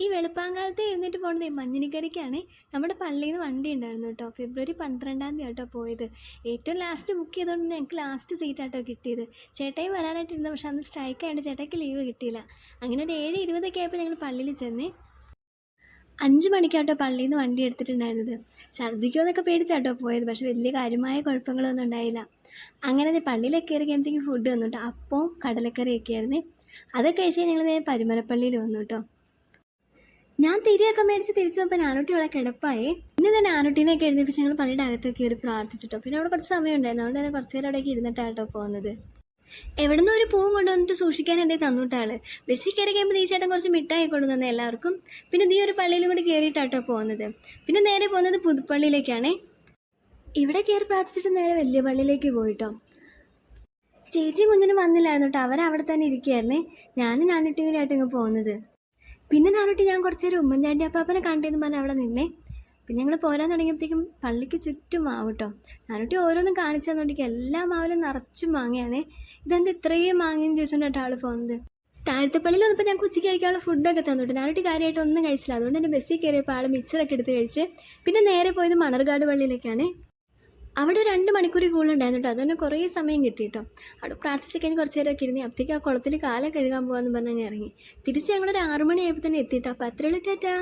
ഈ വെളുപ്പാങ്കാലത്ത് എഴുന്നേറ്റ് പോണത് മഞ്ഞിനിക്കരയ്ക്കാണ്. നമ്മുടെ പള്ളിയിൽ നിന്ന് വണ്ടി ഉണ്ടായിരുന്നു കേട്ടോ. ഫെബ്രുവരി 12-ാം തീയതി കേട്ടോ പോയത്. ഏറ്റവും ലാസ്റ്റ് ബുക്ക് ചെയ്തുകൊണ്ട് ഞങ്ങൾക്ക് ലാസ്റ്റ് സീറ്റാട്ടോ കിട്ടിയത്. ചേട്ടായി വരാനായിട്ടിരുന്നു, പക്ഷെ അന്ന് സ്ട്രൈക്ക് ആയതുകൊണ്ട് ചേട്ടായിക്ക് ലീവ് കിട്ടിയില്ല. അങ്ങനെ ഒരു 7:20 ആയപ്പോൾ ഞങ്ങൾ പള്ളിയിൽ ചെന്ന് 5 മണിക്കാട്ടോ പള്ളിയിൽ നിന്ന് വണ്ടി എടുത്തിട്ടുണ്ടായിരുന്നത്. ഛർദ്ദിക്കുമെന്നൊക്കെ പേടിച്ചാട്ടോ പോയത്, പക്ഷെ വലിയ കാര്യമായ കുഴപ്പങ്ങളൊന്നും ഉണ്ടായില്ല. അങ്ങനെ പള്ളിയിലൊക്കെ കയറി കഴിയുമ്പോഴത്തേക്കും ഫുഡ് വന്നു കേട്ടോ. അപ്പവും കടലക്കറിയൊക്കെ ആയിരുന്നു. അതൊക്കെ കഴിച്ച് ഞങ്ങൾ പരുമലപ്പള്ളിയിൽ വന്നു കേട്ടോ. ഞാൻ തിരിയൊക്കെ മേടിച്ച് തിരിച്ചു വന്നപ്പോൾ നാനൂറ്റി ഇവിടെ കിടപ്പായി. പിന്നെ തന്നെ നാനൂറ്റീനെയൊക്കെ എഴുന്നേപ്പിച്ച് ഞങ്ങൾ പള്ളിയുടെ അകത്തൊക്കെ കയറി പ്രാർത്ഥിച്ചിട്ടോ. പിന്നെ അവിടെ കുറച്ച് സമയം ഉണ്ടായിരുന്നു, അതുകൊണ്ട് തന്നെ കുറച്ച് നേരം അവിടേക്ക് ഇരുന്നിട്ടാട്ടോ പോകുന്നത്. എവിടെ നിന്ന് ഒരു പൂവും കൊണ്ടുവന്നിട്ട് സൂക്ഷിക്കാൻ എന്തേ തന്നിട്ടാള്. ബസ്സിൽ കയറി കഴിയുമ്പോൾ ഈ ചേട്ടൻ കുറച്ച് മിഠായി കൊണ്ടുവന്നെ എല്ലാവർക്കും. പിന്നെ നീ ഒരു പള്ളിയിലും കൂടി കയറിയിട്ടാട്ടോ പോകുന്നത്. പിന്നെ നേരെ പോകുന്നത് പുതുപ്പള്ളിയിലേക്കാണേ. ഇവിടെ കയറി പ്രാർത്ഥിച്ചിട്ട് നേരെ വലിയ പള്ളിയിലേക്ക് പോയിട്ടോ. ചേച്ചിയും കുഞ്ഞിനും വന്നില്ലായിരുന്നു കേട്ടോ, അവരവിടെ തന്നെ ഇരിക്കുകയായിരുന്നേ. ഞാനും നാനൂറ്റിയും കൂടി ആയിട്ട് ഇങ്ങ് പോകുന്നത്. പിന്നെ നാനൂറ്റി ഞാൻ കുറച്ച് നേരം ഉമ്മൻചാണ്ടി അപ്പാപ്പനെ കണ്ടെന്ന് പറഞ്ഞ് അവിടെ നിന്നേ. പിന്നെ ഞങ്ങൾ പോരാൻ തുടങ്ങിയപ്പോഴത്തേക്കും പള്ളിക്ക് ചുറ്റും മാവ് കേട്ടോ. നാനൂറ്റി ഓരോന്നും കാണിച്ചു തന്നോണ്ടിരിക്കും. എല്ലാ മാവിലും നിറച്ചും മാങ്ങയാണേ. ഇതെന്താ ഇത്രയും മാങ്ങയെന്ന് ചോദിച്ചുകൊണ്ടാണ് ആൾ പോകുന്നത്. താഴത്തെ പള്ളിയിൽ വന്നപ്പോൾ ഞങ്ങൾക്ക് ഉച്ചയ്ക്ക് കഴിക്കാനുള്ള ഫുഡൊക്കെ തന്നിട്ട് നാനൂറ്റി കാര്യമായിട്ട് ഒന്നും കഴിച്ചില്ല. അതുകൊണ്ട് തന്നെ ബസ്സിൽ കയറിയപ്പോൾ ആൾ മിക്സറൊക്കെ എടുത്ത് കഴിച്ച് പിന്നെ നേരെ പോയത് മണർകാട് പള്ളിയിലേക്കാണ്. അവിടെ 2 മണിക്കൂർ കൂടുതലുണ്ടായിരുന്നു കേട്ടോ. അതുകൊണ്ട് കുറേ സമയം കിട്ടി കേട്ടോ. അവിടെ പ്രാർത്ഥിച്ച് കഴിഞ്ഞ് കുറച്ച് നേരമൊക്കെ ഇരുന്ന് അപ്പോഴത്തേക്ക് ആ കുളത്തിൽ കാലം കഴുകാൻ പോകാമെന്ന് പറഞ്ഞ് ഇറങ്ങി. തിരിച്ച് ഞങ്ങളൊരു 6 മണിയായപ്പോൾ തന്നെ എത്തിയിട്ടോ. അപ്പോൾ അത്രയുള്ള ടാറ്റാ.